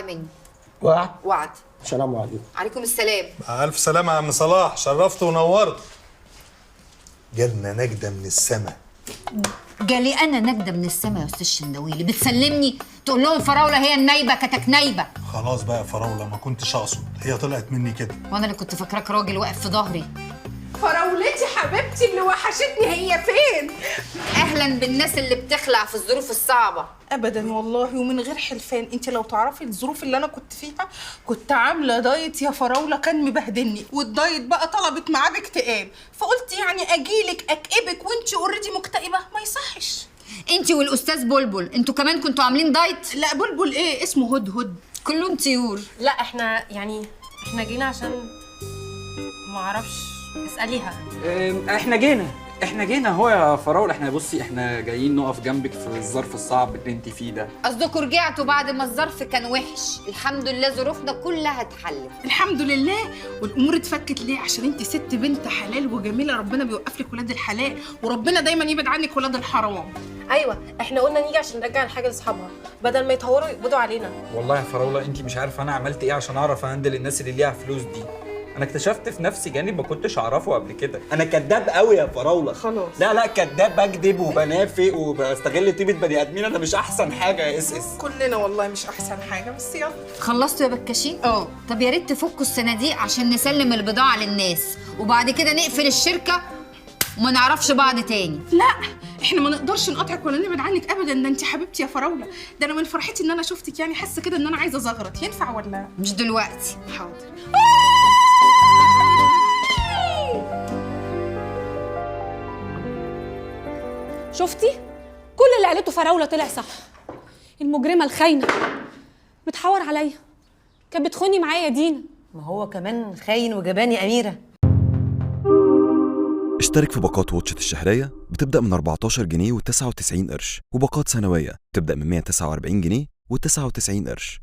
مني. وعد. وعد. السلام عليكم. عليكم السلام. ألف سلامة يا عم صلاح، شرفت ونورت. جالنا نجدة من السما. جالي انا نجده من السما يا استاذ شندويلي، بتسلمني تقول لهم فراوله هي النايبه كتك نايبه. خلاص بقى يا فراولة، ما كنتش أقصد، هي طلعت مني كده. وانا اللي كنت فاكراك راجل واقف في ظهري. فراولتي حبيبتي اللي وحشتني هي فين؟ اهلا بالناس اللي بتخلع في الظروف الصعبه. ابدا والله ومن غير حلفان، انت لو تعرفي الظروف اللي انا كنت فيها، كنت عامله دايت يا فراوله كان مبهدلني، والدايت بقى طلبت معاه باكتئاب، فقلت يعني اجيلك اكئبك وانت اوريدي مكتئبه، ما يصحش. انت والاستاذ بلبل انتوا كمان كنتوا عاملين دايت؟ لا بلبل ايه، اسمه هدهد. كلهم طيور. لا احنا جينا عشان ما اعرفش، اساليها. احنا جينا اهو يا فراوله. احنا بصي احنا جايين نقف جنبك في الظرف الصعب اللي انت فيه ده. قصدكوا رجعتوا بعد ما الظرف كان وحش؟ الحمد لله ظروفنا كلها اتحلت. الحمد لله. والامور اتفكت ليه؟ عشان انت ست بنت حلال وجميله، ربنا بيوقف لك ولاد الحلال، وربنا دايما يبعد عنك ولاد الحرام. ايوه احنا قلنا نيجي عشان نرجع الحاجه لاصحابها بدل ما يتهوروا يقبضوا علينا. والله يا فراوله انت مش عارفه انا عملت ايه عشان اعرف اهندل الناس اللي ليها فلوس دي. انا اكتشفت في نفسي جانب ما كنتش اعرفه قبل كده. انا كداب قوي يا فراوله. خلاص. لا كداب، بكذب وبنافق وبستغل طيبه بني ادمين. انا مش احسن حاجه يا اس. كلنا والله مش احسن حاجه، بس يلا. خلصتوا يا بكاشين؟ اه. طب يا ريت تفكوا الصناديق عشان نسلم البضاعه للناس، وبعد كده نقفل الشركه وما نعرفش بعض تاني. لا احنا ما نقدرش نقطعك ولا نبعد عنك ابدا، ده انت حبيبتي يا فراوله. ده انا من فرحتي ان انا شفتك يعني حاسه كده ان انا عايزه ازغرط. ينفع ولا؟ مش دلوقتي. حاضر. شفتي؟ كل اللي قالته فراولة طلع صح. المجرمة الخاينة بتحور عليا، كانت بتخوني معايا يا دينا. ما هو كمان خاين وجبان يا أميرة. اشترك في باقات واتشت الشهرية بتبدأ من 14 جنيه و99 قرش، وباقات سنوية بتبدأ من 149 جنيه و99 قرش.